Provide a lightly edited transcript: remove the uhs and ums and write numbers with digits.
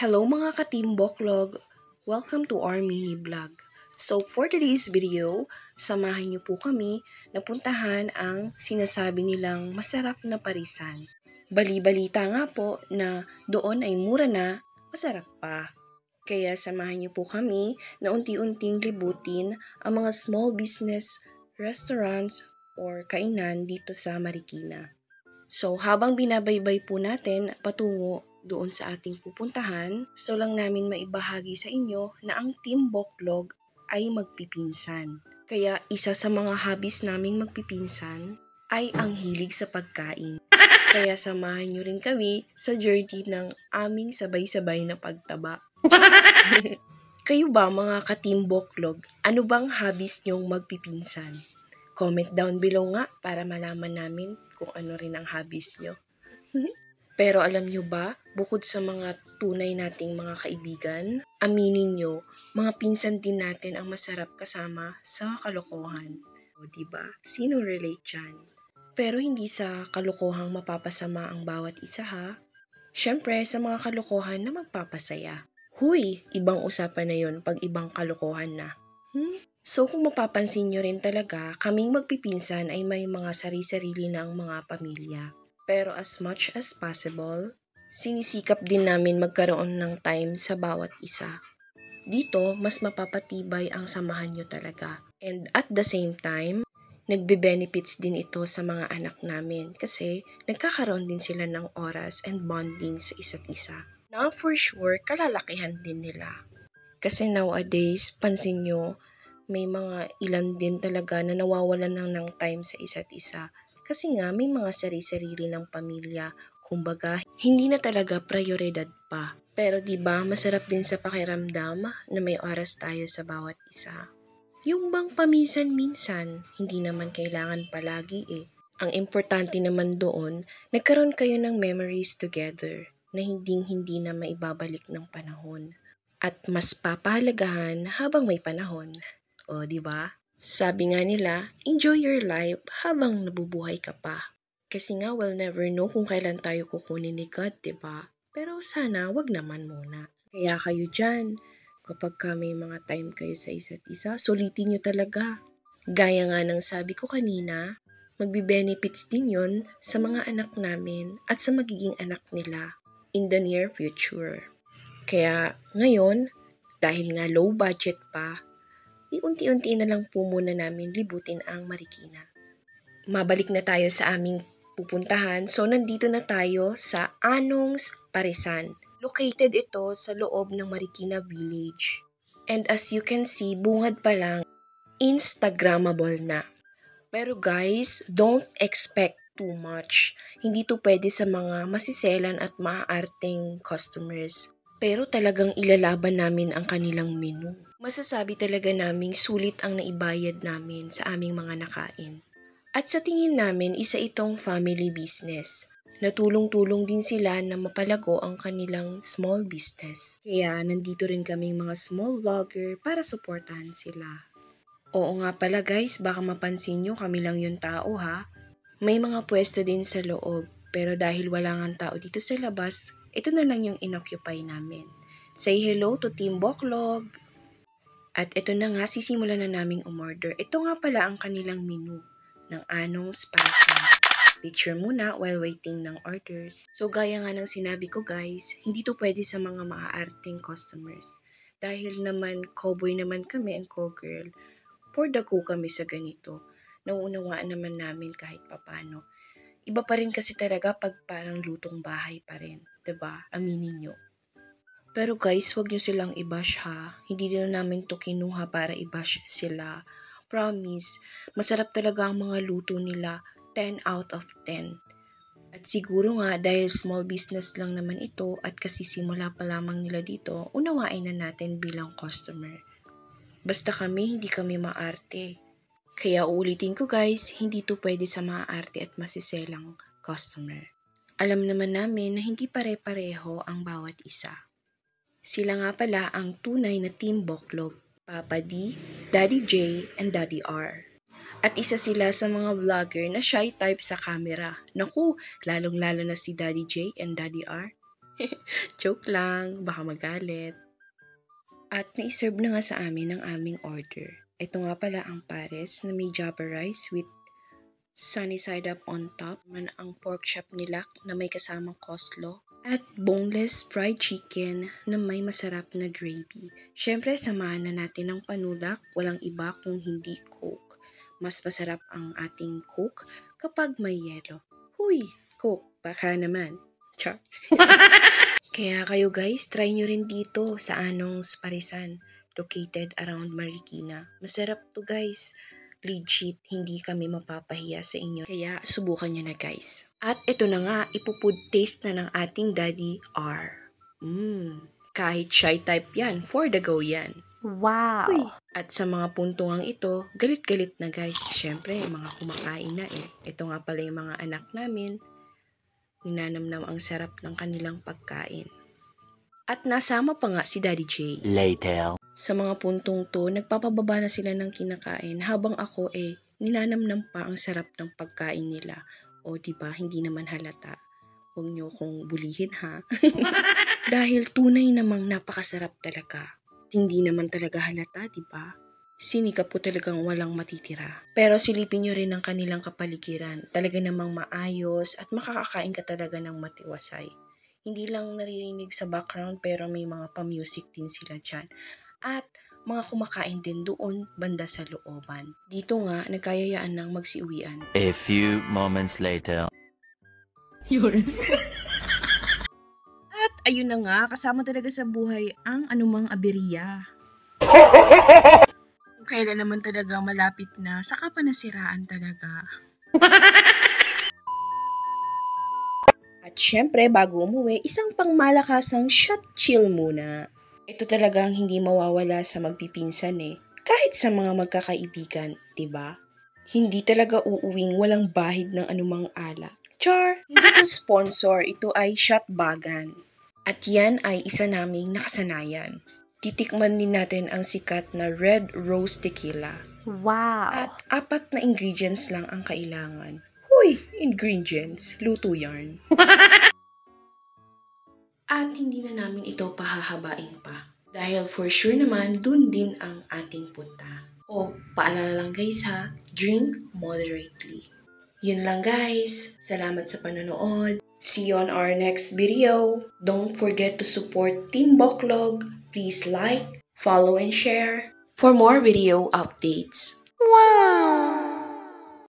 Hello mga ka-Team Boclog! Welcome to our mini vlog. So for today's video, samahan niyo po kami na puntahan ang sinasabi nilang masarap na parisan. Bali-balita nga po na doon ay mura na, masarap pa. Kaya samahan niyo po kami na unti-unting libutin ang mga small business, restaurants, or kainan dito sa Marikina. So habang binabaybay po natin patungo doon sa ating pupuntahan, gusto lang namin maibahagi sa inyo na ang Team Boclog ay magpipinsan. Kaya isa sa mga hobbies naming magpipinsan ay ang hilig sa pagkain. Kaya samahan nyo rin kami sa journey ng aming sabay-sabay na pagtaba. Kayo ba mga ka-Team Boclog, ano bang hobbies nyong magpipinsan? Comment down below nga para malaman namin kung ano rin ang hobbies nyo. Pero alam nyo ba, bukod sa mga tunay nating mga kaibigan, aminin nyo, mga pinsan din natin ang masarap kasama sa kalokohan. O diba? Sino relate dyan? Pero hindi sa kalokohang mapapasama ang bawat isa ha. Siyempre sa mga kalokohan na magpapasaya. Huy, ibang usapan na yon pag ibang kalokohan na. So kung mapapansin nyo rin talaga, kaming magpipinsan ay may mga sari-sarili ng mga pamilya. Pero as much as possible, sinisikap din namin magkaroon ng time sa bawat isa. Dito, mas mapapatibay ang samahan nyo talaga. And at the same time, nagbe-benefits din ito sa mga anak namin kasi nagkakaroon din sila ng oras and bonding sa isa't isa. Na for sure, kalalakihan din nila. Kasi nowadays, pansin nyo, may mga ilan din talaga na nawawalan ng time sa isa't isa. Kasi nga may mga sari-sarili ng pamilya. Kumbaga, hindi na talaga prioridad pa. Pero 'di ba masarap din sa pakiramdam na may oras tayo sa bawat isa. Yung bang paminsan-minsan, hindi naman kailangan palagi eh. Ang importante naman doon, nagkaroon kayo ng memories together na hindi na maibabalik ng panahon. At mas papahalagahan habang may panahon. O, di ba? Sabi nga nila, enjoy your life habang nabubuhay ka pa. Kasi nga we'll never know kung kailan tayo kukunin ni God, di ba? Pero sana wag naman muna. Kaya kayo dyan, kapag may mga time kayo sa isa't isa, sulitin nyo talaga. Gaya nga ng sabi ko kanina, magbe-benefits din yon sa mga anak namin at sa magiging anak nila in the near future. Kaya ngayon, dahil nga low budget pa, unti-unti na lang po muna namin libutin ang Marikina. Mabalik na tayo sa aming pupuntahan. So, nandito na tayo sa Anong's Parisan. Located ito sa loob ng Marikina Village. And as you can see, bungad pa lang, Instagrammable na. Pero guys, don't expect too much. Hindi to pwede sa mga masiselan at maaarteng customers. Pero talagang ilalaban namin ang kanilang menu. Masasabi talaga naming sulit ang naibayad namin sa aming mga nakain. At sa tingin namin, isa itong family business. Natulong-tulong din sila na mapalago ang kanilang small business. Kaya nandito rin kaming mga small vlogger para suportahan sila. Oo nga pala guys, baka mapansin nyo kami lang yung tao ha. May mga pwesto din sa loob, pero dahil wala nga tao dito sa labas, ito na lang yung inoccupy namin. Say hello to Team Boclog! At ito na nga, sisimulan na naming umorder. Ito nga pala ang kanilang menu ng Anong's Parisan. Picture muna while waiting ng orders. So gaya nga ng sinabi ko guys, hindi to pwede sa mga maaarting customers. Dahil naman cowboy naman kami and cowgirl, for the go kami sa ganito. Nauunawaan naman namin kahit papano. Iba pa rin kasi talaga pag parang lutong bahay pa rin. 'Di ba? Aminin nyo. Pero guys, wag nyo silang i-bash ha. Hindi din namin to kinuha para i-bash sila. Promise, masarap talaga ang mga luto nila. 10 out of 10. At siguro nga dahil small business lang naman ito at kasi simula pa lamang nila dito, unawain na natin bilang customer. Basta kami, hindi kami maarte. Kaya uulitin ko guys, hindi to pwede sa maarte at masiselang customer. Alam naman namin na hindi pare-pareho ang bawat isa. Sila nga pala ang tunay na Team Boclog, Papa D, Daddy J, and Daddy R. At isa sila sa mga vlogger na shy type sa camera. Naku, lalong-lalo na si Daddy J and Daddy R. Joke lang, baka magalit. At naiserve na nga sa amin ang aming order. Ito nga pala ang pares na may java rice with sunny side up on top. Man ang pork chop nila na may kasamang coleslaw. At boneless fried chicken na may masarap na gravy. Syempre, samahan na natin ng panulak. Walang iba kung hindi Coke. Mas masarap ang ating Coke kapag may yelo. Huy, Coke, baka naman. Char. Kaya kayo guys, try nyo rin dito sa Anong's Parisan, located around Marikina. Masarap to guys. Legit, hindi kami mapapahiya sa inyo. Kaya subukan nyo na guys. At ito na nga, ipufood taste na ng ating Daddy R. Kahit shy type yan, for the go yan. Wow! Uy. At sa mga puntungang ito, galit-galit na guys. Siyempre, mga kumakain na eh. Ito nga pala yung mga anak namin. Ninanamnam ang sarap ng kanilang pagkain. At nasama pa nga si Daddy J. Later. Sa mga puntong to, nagpapababa na sila ng kinakain habang ako ninanamnam pa ang sarap ng pagkain nila. O diba, hindi naman halata. Huwag niyo kong bulihin ha. Dahil tunay namang napakasarap talaga. Hindi naman talaga halata, diba? Sinikap po talagang walang matitira. Pero silipin nyo rin ang kanilang kapaligiran. Talaga namang maayos at makakakain ka talaga ng matiwasay. Hindi lang naririnig sa background pero may mga pa-music din sila dyan. At mga kumakain din doon banda sa looban. Dito nga, nagkayayaan ng magsiuwian. A few moments later. Yun. At ayun na nga, kasama talaga sa buhay ang anumang aberya. Kung kailan naman talaga malapit na, saka pa nasiraan talaga. At syempre, bago umuwi, isang pangmalakasang shot chill muna. Ito talagang hindi mawawala sa magpipinsan Kahit sa mga magkakaibigan, diba? Hindi talaga uuwing walang bahid ng anumang alak. Char! Hindi to sponsor, ito ay shot bagan. At yan ay isa naming nakasanayan. Titikman din natin ang sikat na Red Rose Tequila. Wow! At 4 na ingredients lang ang kailangan. Huy! Ingredients, luto yarn. At hindi na namin ito pahahabain pa. Dahil for sure naman, dun din ang ating punta. O, paalala lang guys ha, drink moderately. Yun lang guys. Salamat sa panonood. See you on our next video. Don't forget to support Team Boclog. Please like, follow, and share for more video updates. Wow!